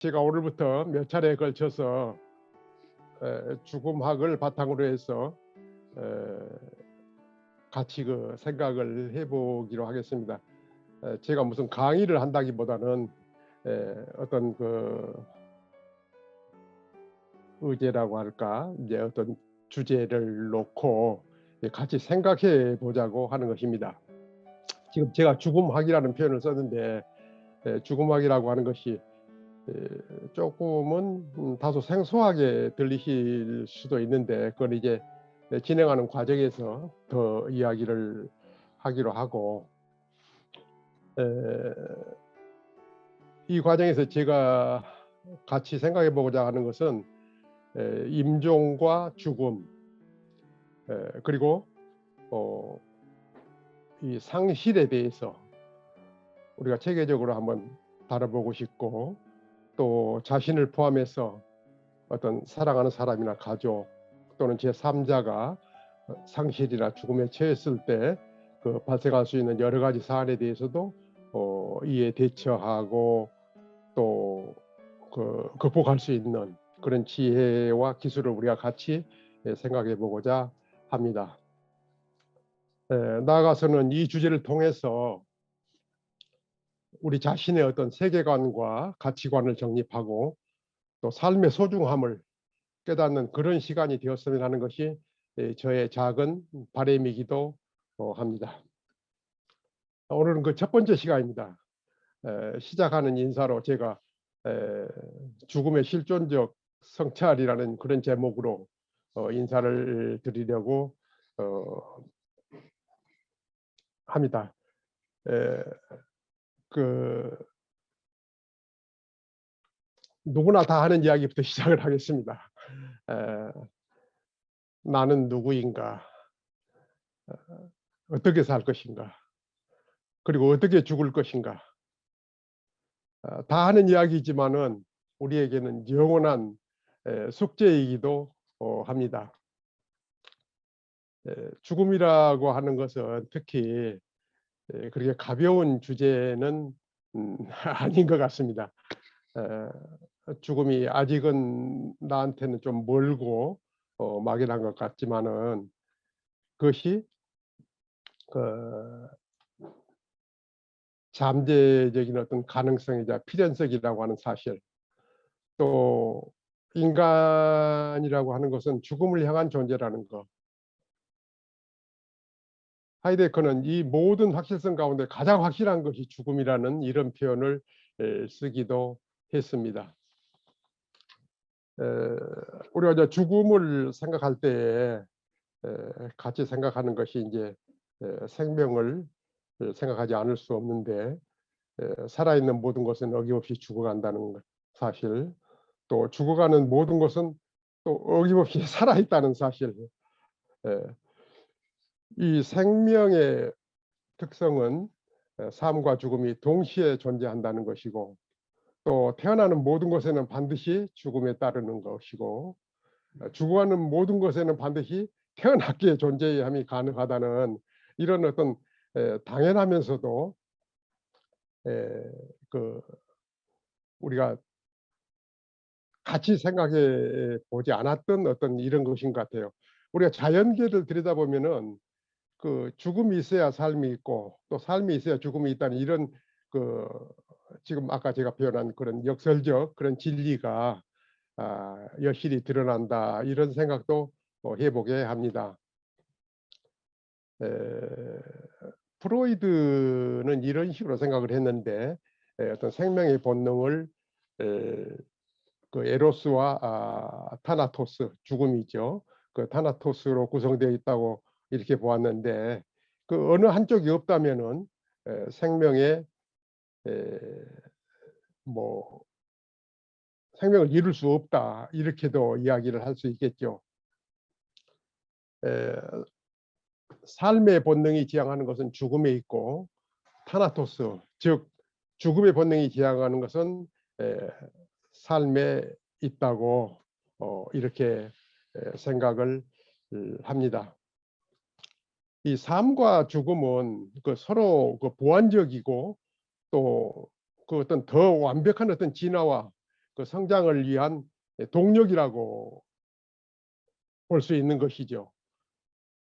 제가 오늘부터 몇 차례에 걸쳐서 죽음학을 바탕으로 해서 같이 그 생각을 해보기로 하겠습니다. 제가 무슨 강의를 한다기보다는 어떤 그 의제라고 할까, 이제 어떤 주제를 놓고 같이 생각해 보자고 하는 것입니다. 지금 제가 죽음학이라는 표현을 썼는데 죽음학이라고 하는 것이 조금은 다소 생소하게 들리실 수도 있는데, 그건 이제 진행하는 과정에서 더 이야기를 하기로 하고, 이 과정에서 제가 같이 생각해 보고자 하는 것은 임종과 죽음, 그리고 이 상실에 대해서 우리가 체계적으로 한번 다뤄보고 싶고, 또 자신을 포함해서 어떤 사랑하는 사람이나 가족 또는 제3자가 상실이나 죽음에 처했을 때 그 발생할 수 있는 여러 가지 사안에 대해서도 이에 대처하고 또 그 극복할 수 있는 그런 지혜와 기술을 우리가 같이 생각해 보고자 합니다. 나아가서는 이 주제를 통해서 우리 자신의 어떤 세계관과 가치관을 정립하고 또 삶의 소중함을 깨닫는 그런 시간이 되었으면 하는 것이 저의 작은 바람이기도 합니다. 오늘은 그 첫 번째 시간입니다. 시작하는 인사로 제가 죽음의 실존적 성찰이라는 그런 제목으로 인사를 드리려고 합니다. 그 누구나 다 하는 이야기부터 시작을 하겠습니다. 나는 누구인가? 어떻게 살 것인가? 그리고 어떻게 죽을 것인가? 다 하는 이야기지만은 우리에게는 영원한 숙제이기도 합니다. 죽음이라고 하는 것은 특히 그렇게 가벼운 주제는 아닌 것 같습니다. 죽음이 아직은 나한테는 좀 멀고 막연한 것 같지만은 그것이 그 잠재적인 어떤 가능성이자 필연성이라고 하는 사실, 또 인간이라고 하는 것은 죽음을 향한 존재라는 것. 하이데커는 이 모든 확실성 가운데 가장 확실한 것이 죽음이라는 이런 표현을 쓰기도 했습니다. 우리가 이제 죽음을 생각할 때에 같이 생각하는 것이 이제 생명을 생각하지 않을 수 없는데, 살아있는 모든 것은 어김없이 죽어간다는 사실, 또 죽어가는 모든 것은 또 어김없이 살아있다는 사실, 이 생명의 특성은 삶과 죽음이 동시에 존재한다는 것이고, 또 태어나는 모든 것에는 반드시 죽음에 따르는 것이고, 죽어가는 모든 것에는 반드시 태어났기에 존재함이 가능하다는 이런 어떤 당연하면서도 그 우리가 같이 생각해 보지 않았던 어떤 이런 것인 것 같아요. 우리가 자연계를 들여다보면은 그 죽음이 있어야 삶이 있고 또 삶이 있어야 죽음이 있다는 이런 그 지금 아까 제가 표현한 그런 역설적 그런 진리가 여실히 드러난다, 이런 생각도 해보게 합니다. 프로이드는 이런 식으로 생각을 했는데, 어떤 생명의 본능을 그 에로스와 타나토스, 죽음이죠. 그 타나토스로 구성되어 있다고 이렇게 보았는데, 그 어느 한쪽이 없다면은 생명의 뭐 생명을 이룰 수 없다, 이렇게도 이야기를 할 수 있겠죠. 삶의 본능이 지향하는 것은 죽음에 있고, 타나토스, 즉 죽음의 본능이 지향하는 것은 삶에 있다고 이렇게 생각을 합니다. 이 삶과 죽음은 그 서로 그 보완적이고 또 그 어떤 더 완벽한 어떤 진화와 그 성장을 위한 동력이라고 볼 수 있는 것이죠.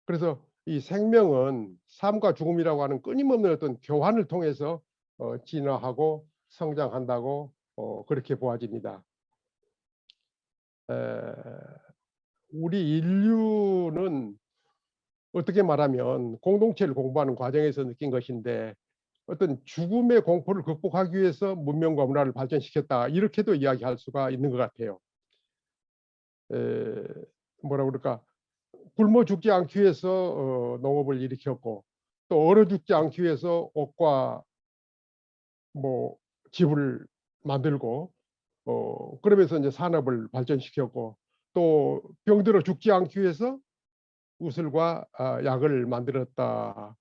그래서 이 생명은 삶과 죽음이라고 하는 끊임없는 어떤 교환을 통해서 진화하고 성장한다고 그렇게 보아집니다. 우리 인류는 어떻게 말하면 공동체를 공부하는 과정에서 느낀 것인데 어떤 죽음의 공포를 극복하기 위해서 문명과 문화를 발전시켰다 이렇게도 이야기할 수가 있는 것 같아요. 뭐라 그럴까, 굶어 죽지 않기 위해서 농업을 일으켰고 또 얼어 죽지 않기 위해서 옷과 뭐 집을 만들고 그러면서 이제 산업을 발전시켰고 또 병들어 죽지 않기 위해서 우슬과 약을 만들었다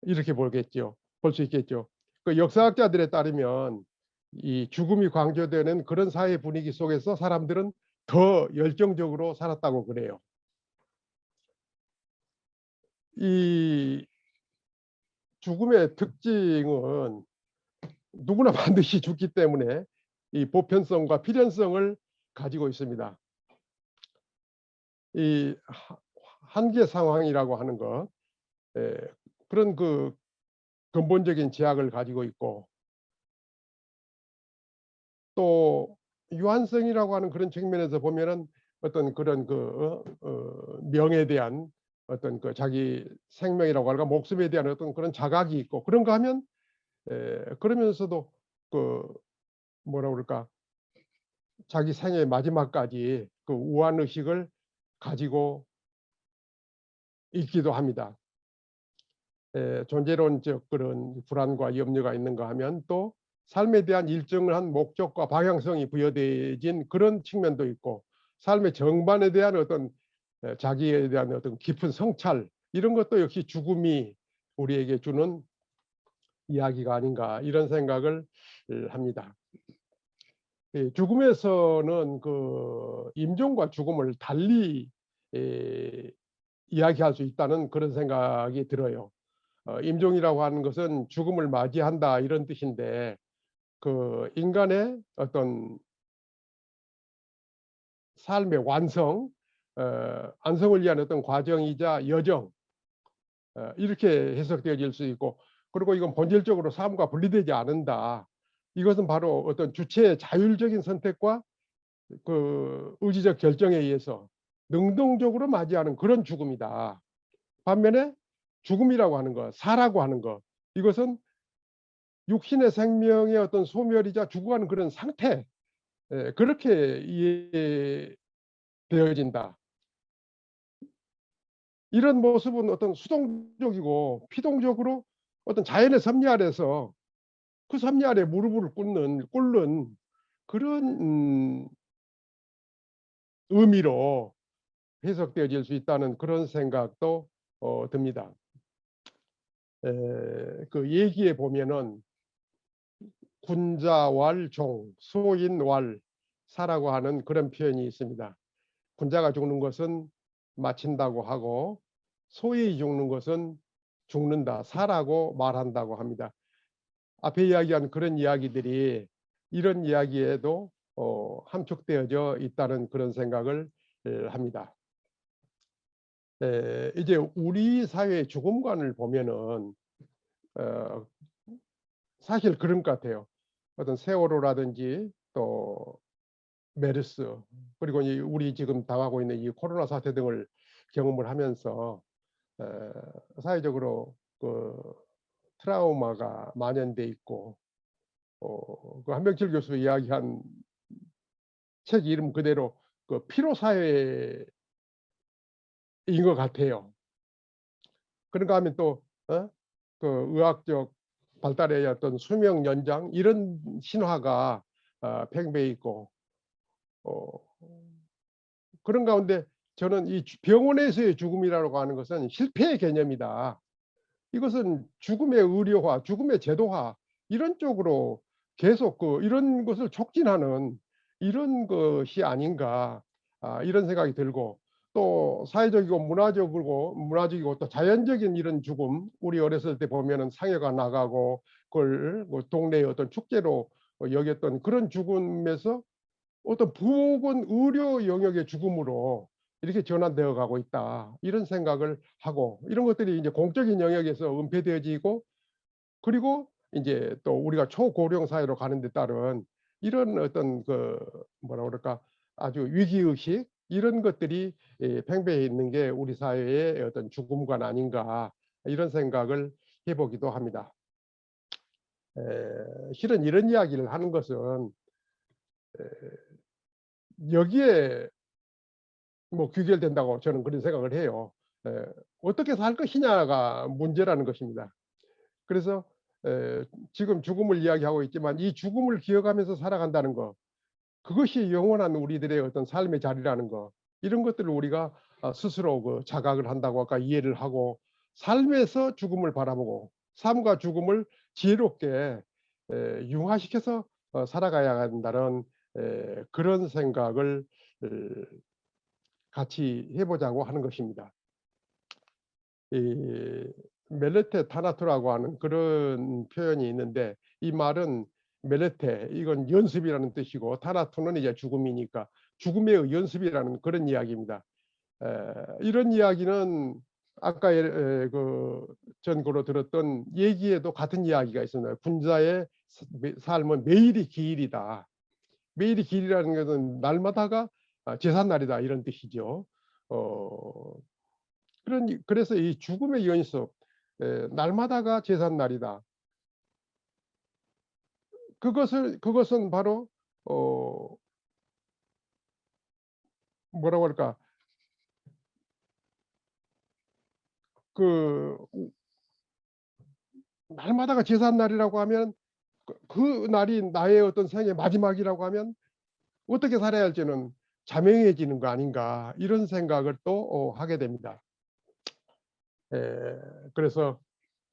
이렇게 보겠죠. 볼 수 있겠죠. 그 역사학자들에 따르면 이 죽음이 강조되는 그런 사회 분위기 속에서 사람들은 더 열정적으로 살았다고 그래요. 이 죽음의 특징은 누구나 반드시 죽기 때문에 이 보편성과 필연성을 가지고 있습니다. 이 한계 상황이라고 하는 것, 그런 그 근본적인 제약을 가지고 있고 또 유한성이라고 하는 그런 측면에서 보면은 어떤 그런 그 명에 대한 어떤 그 자기 생명이라고 할까 목숨에 대한 어떤 그런 자각이 있고 그런가 하면 그러면서도 그 뭐라 그럴까 자기 생의 마지막까지 그 우한 의식을 가지고 있기도 합니다. 존재론적 그런 불안과 염려가 있는가 하면 또 삶에 대한 일정한 목적과 방향성이 부여되어진 그런 측면도 있고 삶의 정반에 대한 어떤 자기에 대한 어떤 깊은 성찰 이런 것도 역시 죽음이 우리에게 주는 이야기가 아닌가 이런 생각을 합니다. 죽음에서는 그 임종과 죽음을 달리 이야기할 수 있다는 그런 생각이 들어요. 임종이라고 하는 것은 죽음을 맞이한다 이런 뜻인데 그 인간의 어떤 삶의 완성, 안성을 위한 어떤 과정이자 여정 이렇게 해석되어질 수 있고 그리고 이건 본질적으로 삶과 분리되지 않는다. 이것은 바로 어떤 주체의 자율적인 선택과 그 의지적 결정에 의해서 능동적으로 맞이하는 그런 죽음이다. 반면에 죽음이라고 하는 것, 사라고 하는 것, 이것은 육신의 생명의 어떤 소멸이자 죽어가는 그런 상태, 그렇게 이해되어진다. 이런 모습은 어떤 수동적이고 피동적으로 어떤 자연의 섭리 아래서 그 섭리 아래 무릎을 꿇는 그런 의미로 해석되어질 수 있다는 그런 생각도 듭니다. 그 얘기에 보면은 군자왈종, 소인왈, 사라고 하는 그런 표현이 있습니다. 군자가 죽는 것은 마친다고 하고 소인이 죽는 것은 죽는다, 사라고 말한다고 합니다. 앞에 이야기한 그런 이야기들이 이런 이야기에도 함축되어져 있다는 그런 생각을 합니다. 이제 우리 사회의 죽음관을 보면은 사실 그런 것 같아요. 어떤 세월호라든지 또 메르스 그리고 우리 지금 당하고 있는 이 코로나 사태 등을 경험을 하면서 사회적으로 그 트라우마가 만연돼 있고 그 한병철 교수 이야기한 책 이름 그대로 그 피로 사회인 것 같아요. 그런가 하면 또 그 의학적 발달의 어떤 수명 연장 이런 신화가 팽배해 있고 그런 가운데 저는 이 병원에서의 죽음이라고 하는 것은 실패의 개념이다. 이것은 죽음의 의료화, 죽음의 제도화 이런 쪽으로 계속 이런 것을 촉진하는 이런 것이 아닌가 이런 생각이 들고 또 사회적이고 문화적이고 또 자연적인 이런 죽음 우리 어렸을 때 보면은 상여가 나가고 그걸 뭐 동네의 어떤 축제로 여겼던 그런 죽음에서 어떤 부건 의료 영역의 죽음으로 이렇게 전환되어 가고 있다. 이런 생각을 하고 이런 것들이 이제 공적인 영역에서 은폐되어지고 그리고 이제 또 우리가 초고령 사회로 가는 데 따른 이런 어떤 그 뭐라 그럴까 아주 위기의식 이런 것들이 팽배해 있는 게 우리 사회의 어떤 죽음관 아닌가 이런 생각을 해 보기도 합니다. 실은 이런 이야기를 하는 것은 여기에 뭐 귀결된다고 저는 그런 생각을 해요. 에, 어떻게 살 것이냐가 문제라는 것입니다. 그래서 지금 죽음을 이야기하고 있지만 이 죽음을 기억하면서 살아간다는 것, 그것이 영원한 우리들의 어떤 삶의 자리라는 것, 이런 것들을 우리가 스스로 그 자각을 한다고 아까 이해를 하고 삶에서 죽음을 바라보고 삶과 죽음을 지혜롭게 융화시켜서 살아가야 한다는 그런 생각을 같이 해보자고 하는 것입니다. 이 멜레테 타나토라고 하는 그런 표현이 있는데 이 말은 멜레테 이건 연습이라는 뜻이고 타나토는 이제 죽음이니까 죽음의 연습이라는 그런 이야기입니다. 이런 이야기는 아까 그 전고로 들었던 얘기에도 같은 이야기가 있습니다. 군자의 삶은 매일이 기일이다. 매일이 기일이라는 것은 날마다가 제삿날이다 이런 뜻이죠. 어, 그래서 이 죽음의 연속, 날마다가 제삿날이다. 그것은 바로 뭐라고 할까 그 날마다가 제삿날이라고 하면 그 날이 나의 어떤 생의 마지막이라고 하면 어떻게 살아야 할지는 자명해지는 거 아닌가 이런 생각을 또 하게 됩니다. 그래서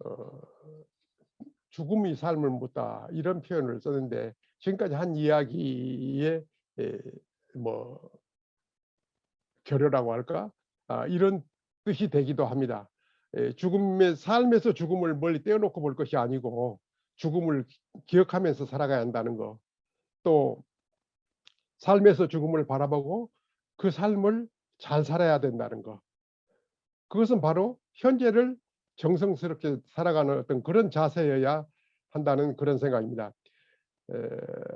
어, 죽음이 삶을 묻다 이런 표현을 썼는데 지금까지 한 이야기에 뭐 결여라고 할까 이런 뜻이 되기도 합니다. 죽음의 삶에서 죽음을 멀리 떼어놓고 볼 것이 아니고 죽음을 기억하면서 살아가야 한다는 거, 또 삶에서 죽음을 바라보고 그 삶을 잘 살아야 된다는 거, 그것은 바로 현재를 정성스럽게 살아가는 어떤 그런 자세여야 한다는 그런 생각입니다.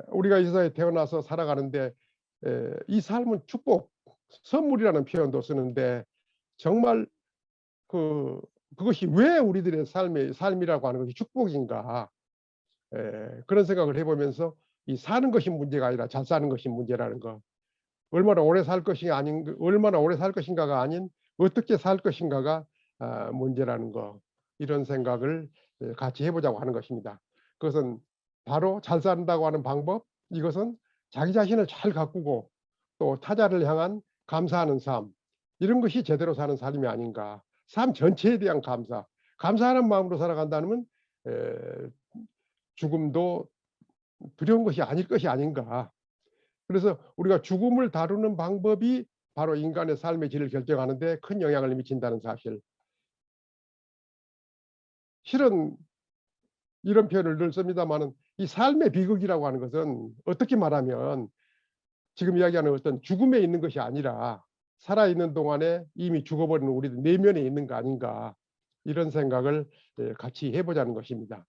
우리가 이 세상에 태어나서 살아가는데 이 삶은 축복, 선물이라는 표현도 쓰는데 정말 그것이 왜 우리들의 삶이라고 하는 것이 축복인가 그런 생각을 해보면서 이 사는 것이 문제가 아니라 잘 사는 것이 문제라는 거, 얼마나 오래 살 것이 아닌 얼마나 오래 살 것인가가 아닌 어떻게 살 것인가가 문제라는 거, 이런 생각을 같이 해보자고 하는 것입니다. 그것은 바로 잘 산다고 하는 방법, 이것은 자기 자신을 잘 가꾸고 또 타자를 향한 감사하는 삶, 이런 것이 제대로 사는 삶이 아닌가. 삶 전체에 대한 감사하는 마음으로 살아간다면 죽음도 두려운 것이 아닐 것이 아닌가. 그래서 우리가 죽음을 다루는 방법이 바로 인간의 삶의 질을 결정하는 데 큰 영향을 미친다는 사실. 실은 이런 표현을 늘 씁니다만은 이 삶의 비극이라고 하는 것은 어떻게 말하면 지금 이야기하는 어떤 죽음에 있는 것이 아니라 살아있는 동안에 이미 죽어버린 우리들 내면에 있는 거 아닌가, 이런 생각을 같이 해보자는 것입니다.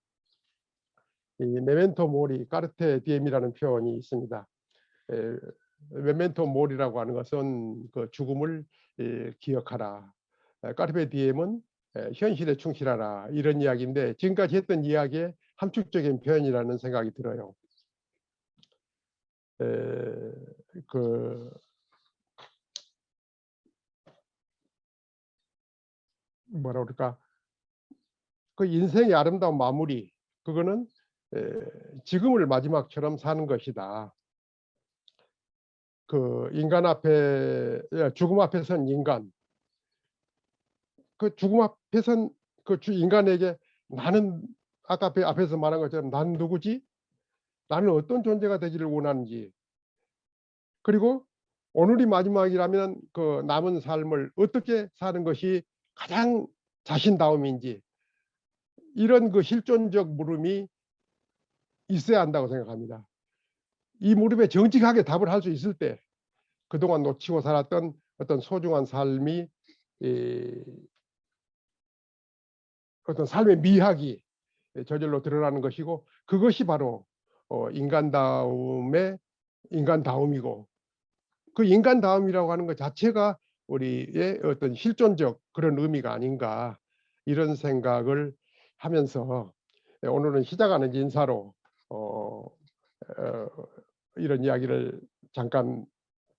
이 메멘토 모리 까르테 디엠이라는 표현이 있습니다. 메멘토 모리라고 하는 것은 그 죽음을 기억하라. 까르페 디엠은 현실에 충실하라, 이런 이야기인데 지금까지 했던 이야기의 함축적인 표현이라는 생각이 들어요. 그 뭐라 그럴까 그 인생의 아름다운 마무리, 그거는 지금을 마지막처럼 사는 것이다. 그 인간 앞에 죽음 앞에 선 인간, 그 죽음 앞에선 그 인간에게 나는 아까 앞에서 말한 것처럼 난 누구지? 나는 어떤 존재가 되기를 원하는지, 그리고 오늘이 마지막이라면 그 남은 삶을 어떻게 사는 것이 가장 자신다움인지, 이런 그 실존적 물음이 있어야 한다고 생각합니다. 이 무릎에 정직하게 답을 할 수 있을 때 그동안 놓치고 살았던 어떤 소중한 삶이 어떤 삶의 미학이 저절로 드러나는 것이고, 그것이 바로 인간다움이고, 그 인간다움이라고 하는 것 자체가 우리의 어떤 실존적 그런 의미가 아닌가, 이런 생각을 하면서 오늘은 시작하는 인사로 이런 이야기를 잠깐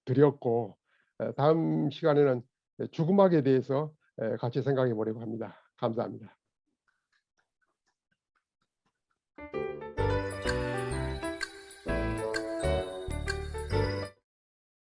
드렸고, 다음 시간에는 죽음학에 대해서 같이 생각해 보려고 합니다. 감사합니다.